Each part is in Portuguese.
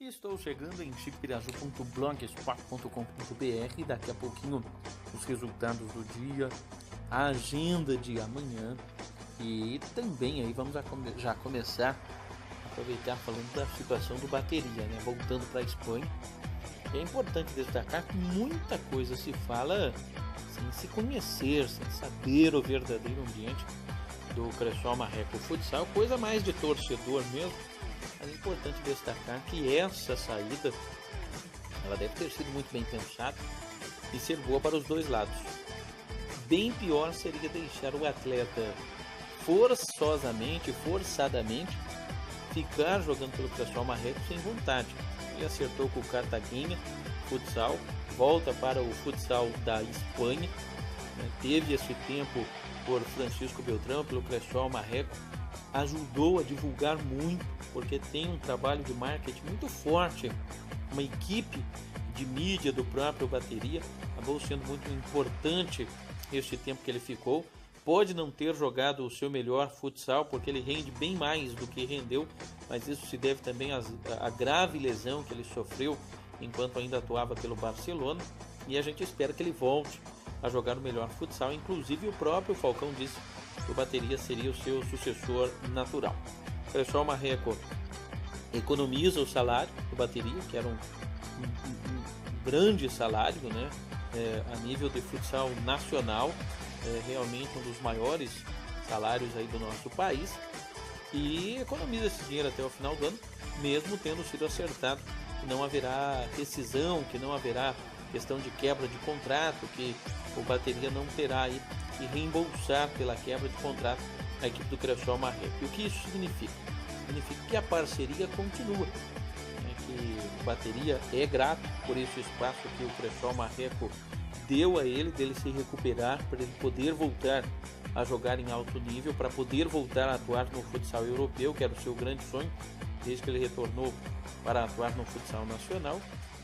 Estou chegando em chicopirajú.blogspot.com.br e daqui a pouquinho os resultados do dia, a agenda de amanhã e também aí vamos já começar a aproveitar falando da situação do Bateria, né? Voltando para a Espanha. É importante destacar que muita coisa se fala sem se conhecer, sem saber o verdadeiro ambiente do Cressol Marreco Futsal, coisa mais de torcedor mesmo. Mas é importante destacar que essa saída ela deve ter sido muito bem pensada e ser boa para os dois lados. Bem pior seria deixar o atleta forçadamente ficar jogando pelo Cressol Marreco sem vontade. Ele acertou com o Cartagena Futsal, volta para o futsal da Espanha, né? Teve esse tempo por Francisco Beltrão pelo Cressol Marreco, ajudou a divulgar muito, porque tem um trabalho de marketing muito forte, uma equipe de mídia do próprio Bateria, acabou sendo muito importante este tempo que ele ficou. Pode não ter jogado o seu melhor futsal, porque ele rende bem mais do que rendeu, mas isso se deve também à grave lesão que ele sofreu enquanto ainda atuava pelo Barcelona, e a gente espera que ele volte a jogar o melhor futsal. Inclusive o próprio Falcão disse que o Bateria seria o seu sucessor natural. O Cressol Marreco economiza o salário do Bateria, que era um grande salário, né? A nível de futsal nacional, realmente um dos maiores salários aí do nosso país, e economiza esse dinheiro até o final do ano, mesmo tendo sido acertado que não haverá rescisão, que não haverá questão de quebra de contrato, que o Bateria não terá aí que reembolsar pela quebra de contrato a equipe do Cressol Marreco. E o que isso significa? Significa que a parceria continua, né? Que o Bateria é grato por esse espaço que o Cressol Marreco deu a ele, dele se recuperar, para ele poder voltar a jogar em alto nível, para poder voltar a atuar no futsal europeu, que era o seu grande sonho, desde que ele retornou para atuar no futsal nacional.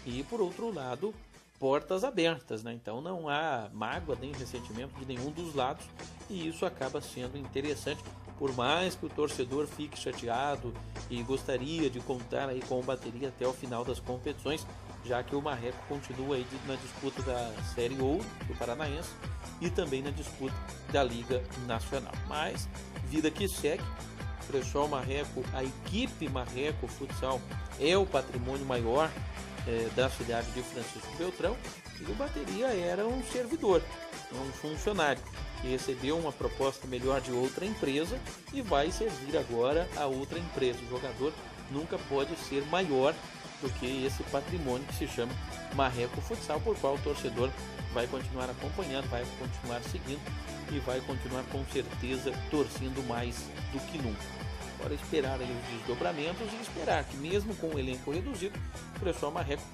E por outro lado, portas abertas, né? Então não há mágoa nem ressentimento de nenhum dos lados, e isso acaba sendo interessante, por mais que o torcedor fique chateado e gostaria de contar aí com o Bateria até o final das competições, já que o Marreco continua aí na disputa da Série Ouro do Paranaense e também na disputa da Liga Nacional. Mas vida que segue, o Cressol Marreco, a equipe Marreco Futsal é o patrimônio maior da cidade de Francisco Beltrão, e o Bateria era um servidor, um funcionário que recebeu uma proposta melhor de outra empresa e vai servir agora a outra empresa. O jogador nunca pode ser maior do que esse patrimônio que se chama Marreco Futsal, por qual o torcedor vai continuar acompanhando, vai continuar seguindo e vai continuar com certeza torcendo mais do que nunca. Agora esperar aí os desdobramentos e esperar que mesmo com o elenco reduzido, o Cressol Marreco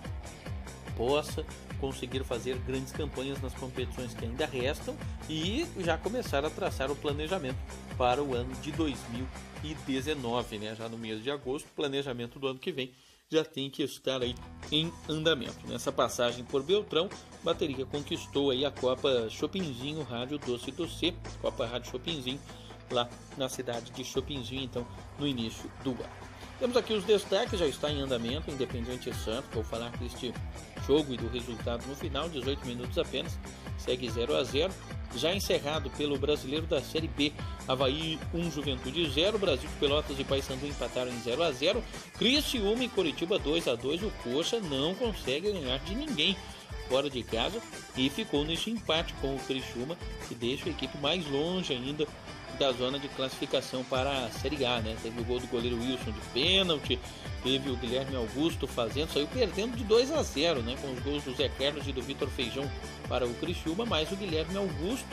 possa conseguir fazer grandes campanhas nas competições que ainda restam e já começar a traçar o planejamento para o ano de 2019, né? Já no mês de agosto, o planejamento do ano que vem já tem que estar aí em andamento. Nessa passagem por Beltrão, Bateria conquistou aí a Copa Chopinzinho Rádio Doce Doce, Copa Rádio Chopinzinho, lá na cidade de Chopinzinho, então, no início do ano. Temos aqui os destaques, já está em andamento, Independiente Santos, vou falar deste jogo e do resultado no final, 18 minutos apenas, segue 0-0, já encerrado pelo brasileiro da Série B, Avaí 1, Juventude 0, Brasil de Pelotas e Paysandu empataram em 0-0, Criciúma e Coritiba 2-2, o Coxa não consegue ganhar de ninguém fora de casa e ficou nesse empate com o Criciúma, que deixa a equipe mais longe ainda da zona de classificação para a Série A, né? Teve o gol do goleiro Wilson de pênalti, teve o Guilherme Augusto saiu perdendo de 2-0, né? Com os gols do Zé Carlos e do Vitor Feijão para o Criciúma, mais o Guilherme Augusto,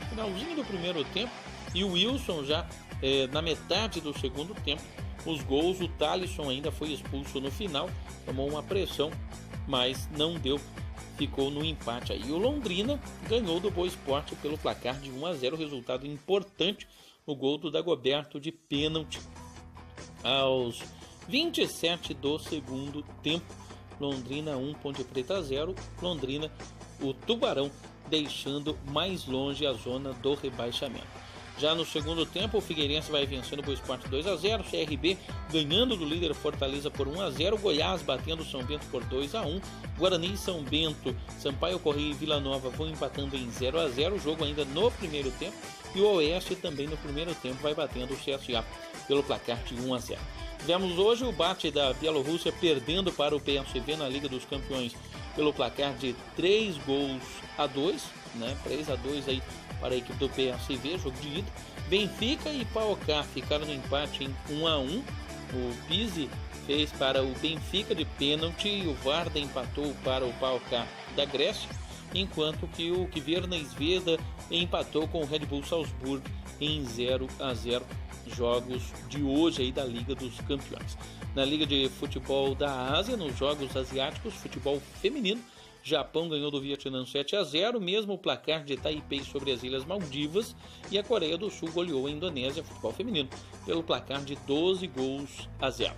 finalzinho do primeiro tempo, e o Wilson já na metade do segundo tempo. Os gols, o Thalisson ainda foi expulso no final, tomou uma pressão, mas não deu, ficou no empate aí. O Londrina ganhou do Boa Esporte pelo placar de 1-0, resultado importante no gol do Dagoberto de pênalti aos 27 do segundo tempo. Londrina 1, Ponte Preta 0, Londrina, o Tubarão deixando mais longe a zona do rebaixamento. Já no segundo tempo, o Figueirense vai vencendo o Boa Esporte 2-0, CRB ganhando do líder Fortaleza por 1-0, Goiás batendo o São Bento por 2-1, Guarani e São Bento, Sampaio Corrêa e Vila Nova vão empatando em 0-0, o jogo ainda no primeiro tempo, e o Oeste também no primeiro tempo vai batendo o CSA pelo placar de 1-0. Tivemos hoje o bate da Bielorrússia perdendo para o PSV na Liga dos Campeões pelo placar de 3-2, né? 3-2 aí para a equipe do PSV, jogo de ida. Benfica e PAOK ficaram no empate em 1-1. O Pizzi fez para o Benfica de pênalti e o Varda empatou para o PAOK da Grécia, enquanto que o Crvena Zvezda empatou com o Red Bull Salzburg em 0-0. Jogos de hoje aí da Liga dos Campeões. Na Liga de Futebol da Ásia, nos Jogos Asiáticos, futebol feminino, Japão ganhou do Vietnã 7-0, mesmo o placar de Taipei sobre as Ilhas Maldivas, e a Coreia do Sul goleou a Indonésia, futebol feminino, pelo placar de 12-0.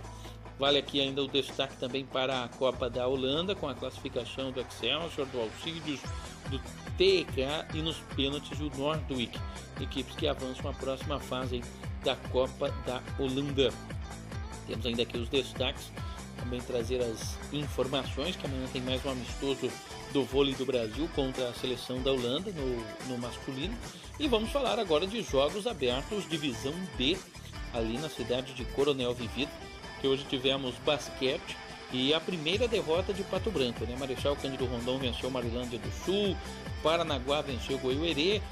Vale aqui ainda o destaque também para a Copa da Holanda, com a classificação do Excelsior, do Alcides, do TEK e nos pênaltis do Noordwijk, equipes que avançam à próxima fase da Copa da Holanda. Temos ainda aqui os destaques, também trazer as informações, que amanhã tem mais um amistoso do vôlei do Brasil contra a seleção da Holanda no masculino. E vamos falar agora de jogos abertos, divisão B, ali na cidade de Coronel Vivida, que hoje tivemos basquete e a primeira derrota de Pato Branco, né? Marechal Cândido Rondon venceu Marilândia do Sul, Paranaguá venceu Goiuerê,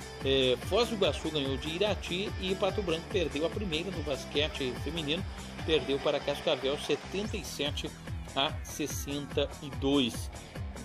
Foz do Iguaçu ganhou de Irati e Pato Branco perdeu a primeira no basquete feminino, perdeu para Cascavel 77-62.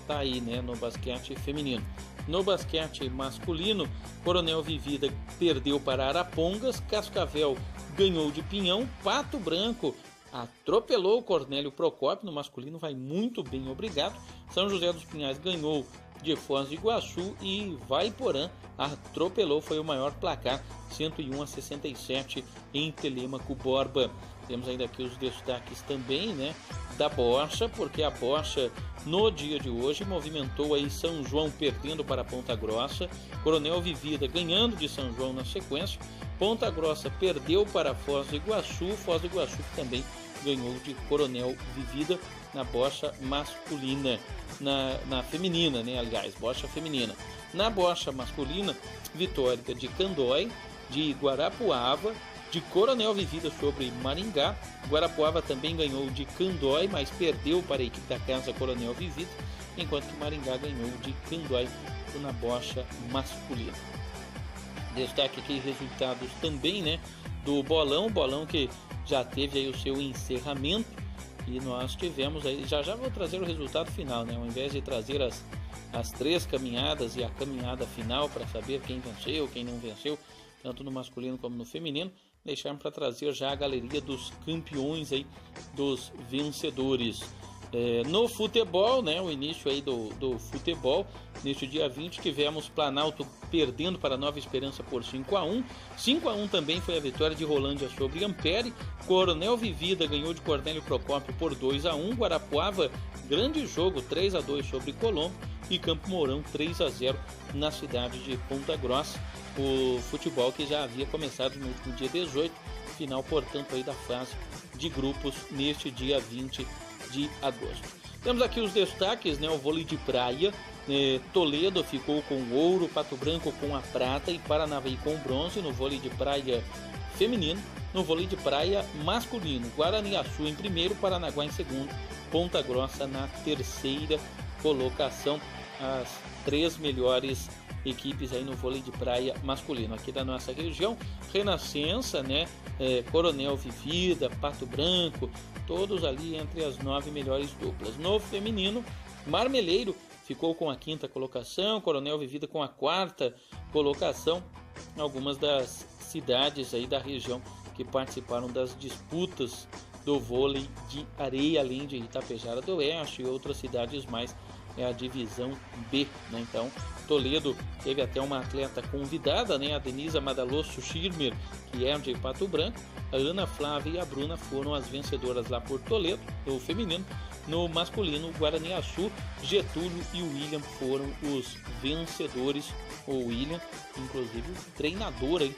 Tá aí, né, no basquete feminino. No basquete masculino, Coronel Vivida perdeu para Arapongas, Cascavel ganhou de Pinhão, Pato Branco atropelou o Cornélio Procópio, no masculino vai muito bem, obrigado. São José dos Pinhais ganhou de Foz do Iguaçu e Vaiporã atropelou, foi o maior placar, 101-67 em Telêmaco Borba. Temos ainda aqui os destaques também, né, da Bocha, porque a Bocha no dia de hoje movimentou aí São João perdendo para Ponta Grossa, Coronel Vivida ganhando de São João na sequência, Ponta Grossa perdeu para Foz do Iguaçu que também ganhou de Coronel Vivida na bocha masculina, na feminina, né, aliás, bocha feminina. Na bocha masculina, vitória de Candói, de Guarapuava, de Coronel Vivida sobre Maringá. Guarapuava também ganhou de Candói, mas perdeu para a equipe da casa Coronel Vivida, enquanto que Maringá ganhou de Candói na bocha masculina. Destaque aqui resultados também, né, do bolão que já teve aí o seu encerramento, e nós tivemos aí, já vou trazer o resultado final, né, ao invés de trazer as três caminhadas e a caminhada final para saber quem venceu, quem não venceu, tanto no masculino como no feminino, deixarmos para trazer já a galeria dos campeões aí, dos vencedores. No futebol, né, o início aí do futebol, neste dia 20 tivemos Planalto perdendo para Nova Esperança por 5-1, 5-1 também foi a vitória de Rolândia sobre Ampere, Coronel Vivida ganhou de Cornélio Procópio por 2-1, Guarapuava, grande jogo, 3-2 sobre Colombo, e Campo Mourão 3-0 na cidade de Ponta Grossa, o futebol que já havia começado no último dia 18, final portanto aí da fase de grupos neste dia 20 de agosto. Temos aqui os destaques, né? O vôlei de praia, Toledo ficou com o ouro, Pato Branco com a prata e Paranavaí com o bronze no vôlei de praia feminino. No vôlei de praia masculino, Guaraniaçu em primeiro, Paranaguá em segundo, Ponta Grossa na terceira colocação. As três melhores equipes aí no vôlei de praia masculino aqui da nossa região: Renascença, né, Coronel Vivida, Pato Branco, todos ali entre as 9 melhores duplas. No feminino, Marmeleiro ficou com a quinta colocação, Coronel Vivida com a quarta colocação. Algumas das cidades aí da região que participaram das disputas do vôlei de areia, além de Itapejara do Oeste e outras cidades mais, é a divisão B, né? Então, Toledo teve até uma atleta convidada, né? A Denisa Madalosso Schirmer, que é de Pato Branco. A Ana Flávia e a Bruna foram as vencedoras lá por Toledo, no feminino. No masculino, Guaraniaçu, Getúlio e o William foram os vencedores. O William, inclusive, treinador aí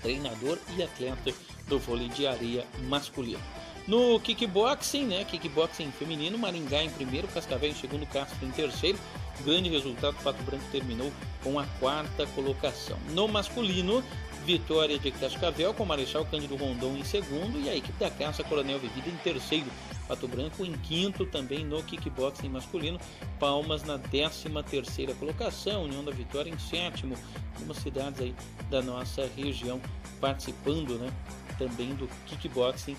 treinador e atleta do vôlei de areia masculino. No kickboxing, kickboxing feminino, Maringá em primeiro, Cascavel em segundo, Castro em terceiro. Grande resultado, Pato Branco terminou com a quarta colocação. No masculino, vitória de Cascavel com Marechal Cândido Rondon em segundo e a equipe da Casa Coronel Vivida em terceiro. Pato Branco em quinto também no kickboxing masculino. Palmas na 13ª colocação. União da Vitória em sétimo. Algumas cidades aí da nossa região participando, também do kickboxing.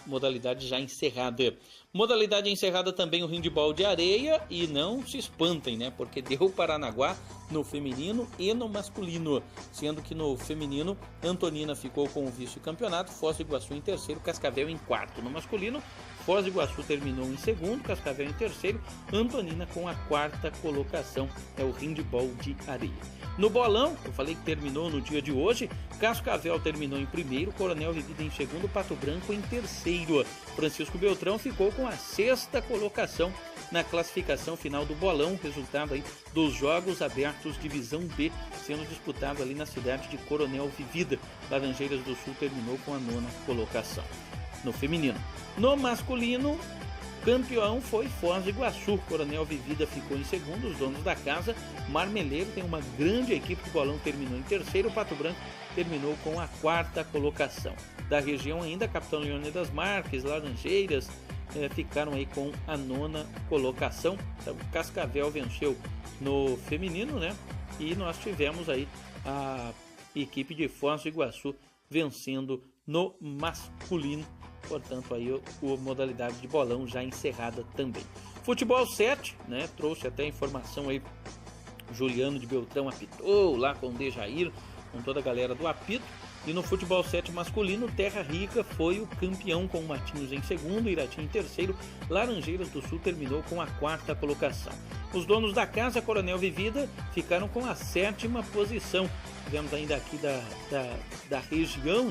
Modalidade já encerrada. Modalidade encerrada também o handball de areia e não se espantem, porque deu Paranaguá no feminino e no masculino, sendo que no feminino Antonina ficou com o vice-campeonato, Foz do Iguaçu em terceiro, Cascavel em quarto. No masculino, Foz do Iguaçu terminou em segundo, Cascavel em terceiro, Antonina com a quarta colocação, é o handball de areia. No bolão, eu falei que terminou no dia de hoje, Cascavel terminou em primeiro, Coronel Vivida em segundo, Pato Branco em terceiro. Francisco Beltrão ficou com a sexta colocação na classificação final do bolão, resultado aí dos Jogos Abertos Divisão B, sendo disputado ali na cidade de Coronel Vivida. Laranjeiras do Sul terminou com a 9ª colocação no feminino. No masculino, campeão foi Foz do Iguaçu, Coronel Vivida ficou em segundo, os donos da casa, Marmeleiro tem uma grande equipe de bolão, terminou em terceiro, Pato Branco terminou com a quarta colocação. Da região ainda, Capitão Leônidas Marques, Laranjeiras, ficaram aí com a 9ª colocação. Então, Cascavel venceu no feminino, e nós tivemos aí a equipe de Foz do Iguaçu vencendo no masculino. Portanto, aí a modalidade de bolão já encerrada também. Futebol 7, trouxe até informação aí, Juliano de Beltrão apitou lá com o Dejair, com toda a galera do apito. E no futebol 7 masculino, Terra Rica foi o campeão com o Matinhos em segundo, Irati em terceiro, Laranjeiras do Sul terminou com a quarta colocação. Os donos da casa, Coronel Vivida, ficaram com a 7ª posição. Tivemos ainda aqui da região,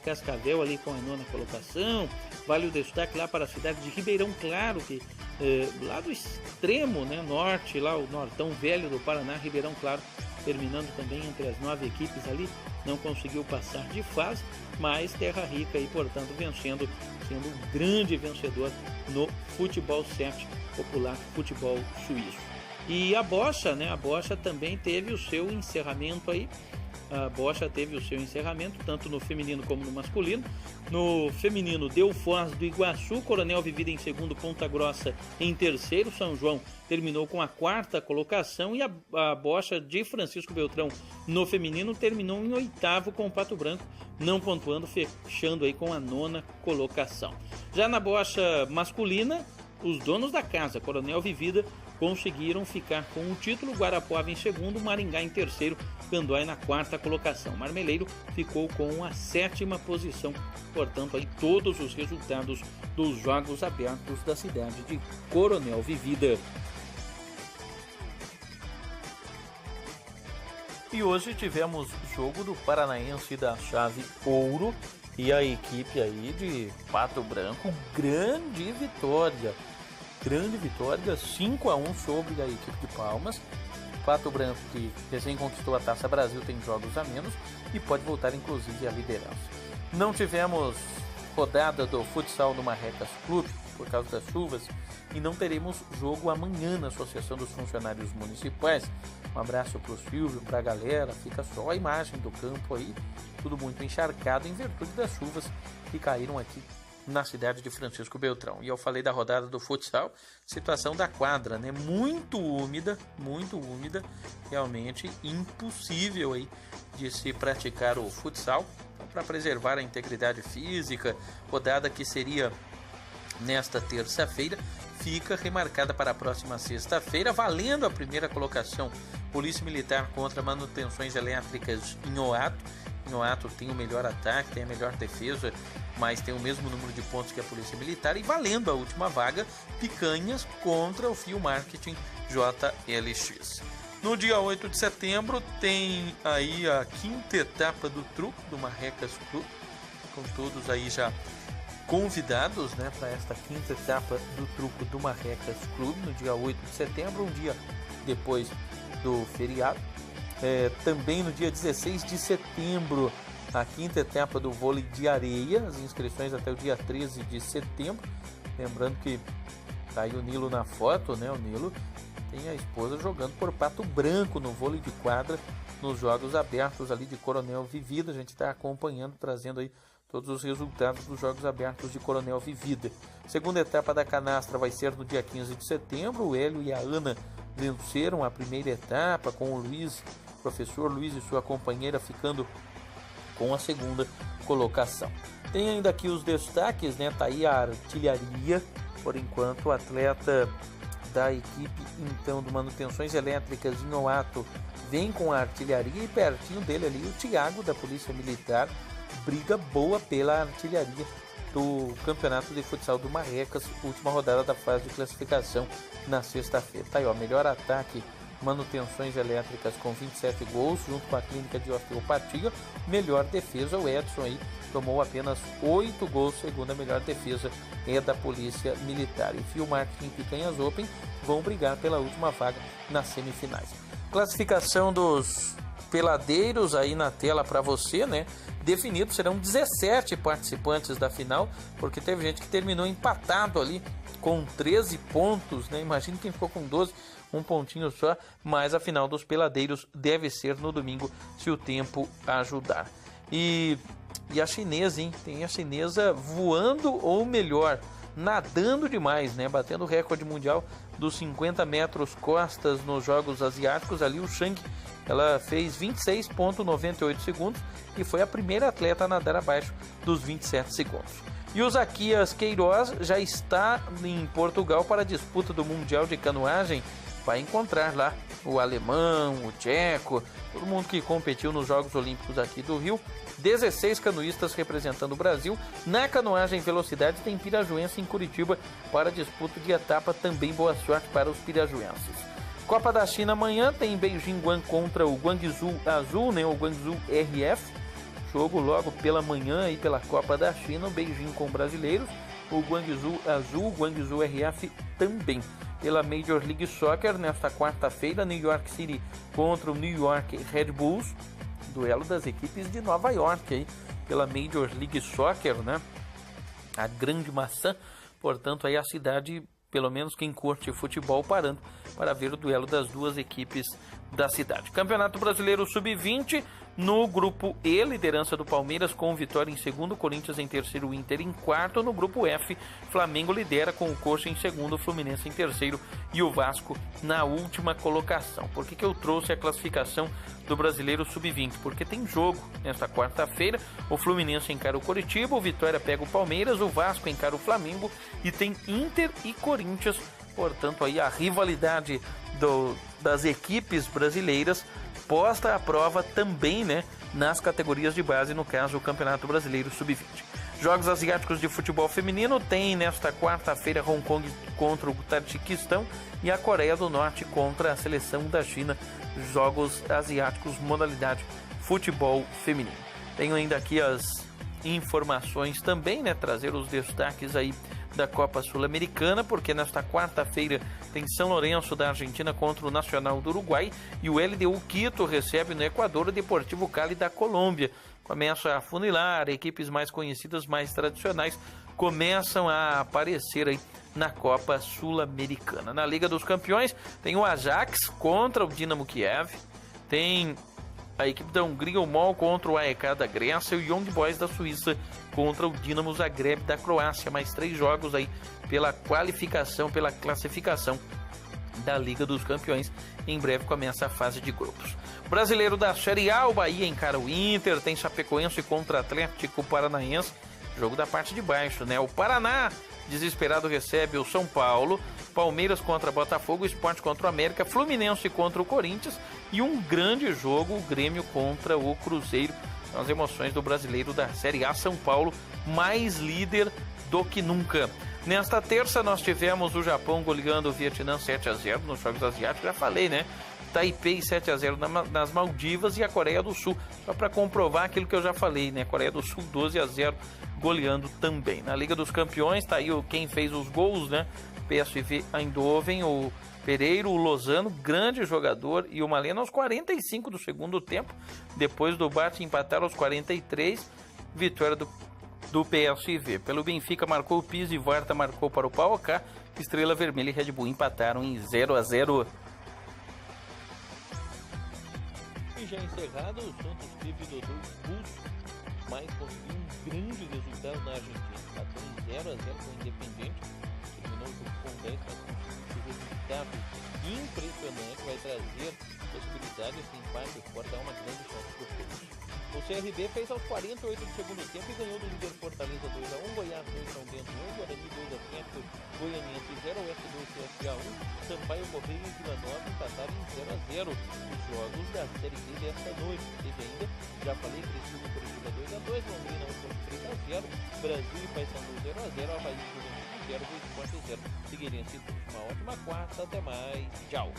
Cascavel ali com a 9ª colocação. Vale o destaque lá para a cidade de Ribeirão Claro, que lá do extremo norte, lá o Nortão Velho do Paraná, Ribeirão Claro terminando também entre as 9 equipes ali, não conseguiu passar de fase, mas Terra Rica aí, portanto, vencendo, sendo um grande vencedor no futebol 7, popular futebol suíço. E a Bocha, a Bocha também teve o seu encerramento aí. A Bocha teve o seu encerramento, tanto no feminino como no masculino. No feminino deu Foz do Iguaçu, Coronel Vivida em segundo, Ponta Grossa em terceiro, São João terminou com a quarta colocação e a Bocha de Francisco Beltrão no feminino terminou em oitavo com o Pato Branco, não pontuando, fechando aí com a 9ª colocação. Já na Bocha masculina, os donos da casa, Coronel Vivida, conseguiram ficar com o título, Guarapuava em segundo, Maringá em terceiro, Candói na quarta colocação. Marmeleiro ficou com a 7ª posição, portanto aí todos os resultados dos Jogos Abertos da cidade de Coronel Vivida. E hoje tivemos jogo do Paranaense da chave Ouro e a equipe aí de Pato Branco, grande vitória, 5-1 sobre a equipe de Palmas. Pato Branco, que recém conquistou a Taça Brasil, tem jogos a menos e pode voltar inclusive à liderança. Não tivemos rodada do futsal no Marrecas Clube por causa das chuvas e não teremos jogo amanhã na Associação dos Funcionários Municipais. Um abraço para o Silvio, para a galera, fica só a imagem do campo aí, tudo muito encharcado em virtude das chuvas que caíram aqui na cidade de Francisco Beltrão. E eu falei da rodada do futsal, situação da quadra, muito úmida, realmente impossível aí de se praticar o futsal, para preservar a integridade física. Rodada que seria nesta terça-feira, fica remarcada para a próxima sexta-feira, valendo a primeira colocação, Polícia Militar contra manutenções elétricas em Oato. Oato tem o melhor ataque, tem a melhor defesa, mas tem o mesmo número de pontos que a Polícia Militar, e valendo a última vaga, Picanhas contra o Fio Marketing JLX. No dia 8 de setembro tem aí a 5ª etapa do truco do Marrecas Clube, com todos aí já convidados para esta 5ª etapa do truco do Marrecas Clube, no dia 8 de setembro, um dia depois do feriado. Também no dia 16 de setembro a 5ª etapa do vôlei de areia, as inscrições até o dia 13 de setembro. Lembrando que tá aí o Nilo na foto, né? O Nilo tem a esposa jogando por Pato Branco no vôlei de quadra, nos Jogos Abertos ali de Coronel Vivida. A gente está acompanhando, trazendo aí todos os resultados dos Jogos Abertos de Coronel Vivida. Segunda etapa da canastra vai ser no dia 15 de setembro. O Hélio e a Ana venceram a primeira etapa, com o professor Luiz e sua companheira ficando com a segunda colocação. Tem ainda aqui os destaques, né? Tá aí a artilharia, por enquanto, o atleta da equipe então do Manutenções Elétricas em Oato vem com a artilharia, e pertinho dele ali o Thiago da Polícia Militar, briga boa pela artilharia do Campeonato de Futsal do Marrecas, última rodada da fase de classificação na sexta-feira. Tá aí, ó, melhor ataque Manutenções Elétricas com 27 gols, junto com a Clínica de Osteopatia. Melhor defesa, o Edson aí tomou apenas 8 gols, segundo a melhor defesa é da Polícia Militar. E Fio Marketing e Picanhas Open vão brigar pela última vaga nas semifinais. Classificação dos peladeiros aí na tela para você, né? Definido, serão 17 participantes da final, porque teve gente que terminou empatado ali com 13 pontos, né? Imagina quem ficou com 12, um pontinho só, mas a final dos peladeiros deve ser no domingo, se o tempo ajudar. E a chinesa, hein? Tem a chinesa voando, ou melhor, nadando demais, né? Batendo o recorde mundial dos 50 metros costas nos Jogos Asiáticos. Ali o Shang, ela fez 26,98 segundos e foi a primeira atleta a nadar abaixo dos 27 segundos. E o Zaquias Queiroz já está em Portugal para a disputa do Mundial de Canoagem. Vai encontrar lá o alemão, o tcheco, todo mundo que competiu nos Jogos Olímpicos aqui do Rio. 16 canoístas representando o Brasil. Na canoagem velocidade tem pirajuense em Curitiba para a disputa de etapa. Também boa sorte para os pirajuenses. Copa da China amanhã tem Beijing Guan contra o Guangzhou Azul, né, o Guangzhou RF. Jogo logo pela manhã aí pela Copa da China, o Beijing com brasileiros, o Guangzhou Azul, o Guangzhou RF também. Pela Major League Soccer, nesta quarta-feira, New York City contra o New York Red Bulls, duelo das equipes de Nova York aí, pela Major League Soccer, né? A grande maçã, portanto, aí a cidade, pelo menos quem curte futebol, parando para ver o duelo das duas equipes da cidade. Campeonato Brasileiro Sub-20, no grupo E, liderança do Palmeiras com vitória em segundo, Corinthians em terceiro, Inter em quarto. No grupo F, Flamengo lidera com o Coxa em segundo, Fluminense em terceiro e o Vasco na última colocação. Por que eu trouxe a classificação do Brasileiro Sub-20? Porque tem jogo nesta quarta-feira, o Fluminense encara o Coritiba, o Vitória pega o Palmeiras, o Vasco encara o Flamengo e tem Inter e Corinthians. Portanto, aí a rivalidade das equipes brasileiras posta à prova também, né, nas categorias de base, no caso o Campeonato Brasileiro Sub-20. Jogos Asiáticos de Futebol Feminino tem nesta quarta-feira Hong Kong contra o Tajiquistão e a Coreia do Norte contra a seleção da China. Jogos Asiáticos, modalidade Futebol Feminino. Tenho ainda aqui as informações também, né, trazer os destaques aí da Copa Sul-Americana, porque nesta quarta-feira tem São Lourenço da Argentina contra o Nacional do Uruguai e o LDU Quito recebe no Equador o Deportivo Cali da Colômbia. Começa a funilar, equipes mais conhecidas, mais tradicionais, começam a aparecer aí na Copa Sul-Americana. Na Liga dos Campeões tem o Ajax contra o Dinamo Kiev, tem a equipe da Hungria, o MOL contra o AEK da Grécia e o Young Boys da Suíça contra o Dinamo Zagreb da Croácia. Mais 3 jogos aí pela qualificação, pela classificação da Liga dos Campeões. Em breve começa a fase de grupos. Brasileiro da Série A, o Bahia encara o Inter, tem Chapecoense contra Atlético Paranaense, jogo da parte de baixo, né? O Paraná, desesperado, recebe o São Paulo, Palmeiras contra Botafogo, Sport contra o América, Fluminense contra o Corinthians e um grande jogo, o Grêmio contra o Cruzeiro. São as emoções do brasileiro da Série A. São Paulo mais líder do que nunca. Nesta terça nós tivemos o Japão goleando o Vietnã 7-0 nos Jogos Asiáticos, já falei, né? Taipei 7-0 nas Maldivas e a Coreia do Sul, só para comprovar aquilo que eu já falei, né? Coreia do Sul 12-0 goleando também. Na Liga dos Campeões tá aí quem fez os gols, né? PSV Eindhoven, o Pereira, o Lozano, grande jogador, e o Malena aos 45 do segundo tempo. Depois do bate empataram aos 43, vitória do PSV. Pelo Benfica marcou o Pizzi e Varta marcou para o PAOK. Estrela Vermelha e Red Bull empataram em 0-0. E já encerrado, o Santos teve Dodô expulso, mas conseguiu um grande resultado na Argentina. Bateu em 0-0 com o Independiente, terminou o jogo com 10, mas conseguiu um resultado impressionante, vai trazer possibilidade esse empate fora, dar uma grande chance para o Santos. O CRB fez aos 48 do segundo tempo e ganhou do líder Fortaleza 2-1, Goiás 2, São Bento 1, Guarani 2, Atlético Goianiense 0, Oeste 2, CSA 1, Sampaio Correia e Vila Nova empataram em 0-0 os jogos da Série B desta noite. Teve ainda, já falei, Criciúma e Curitiba 2-2, Londrina 1-3-0, Brasil e Paysandu 0-0, Avaí 0, 2 0, Figueirense 2. Uma ótima quarta, até mais, tchau!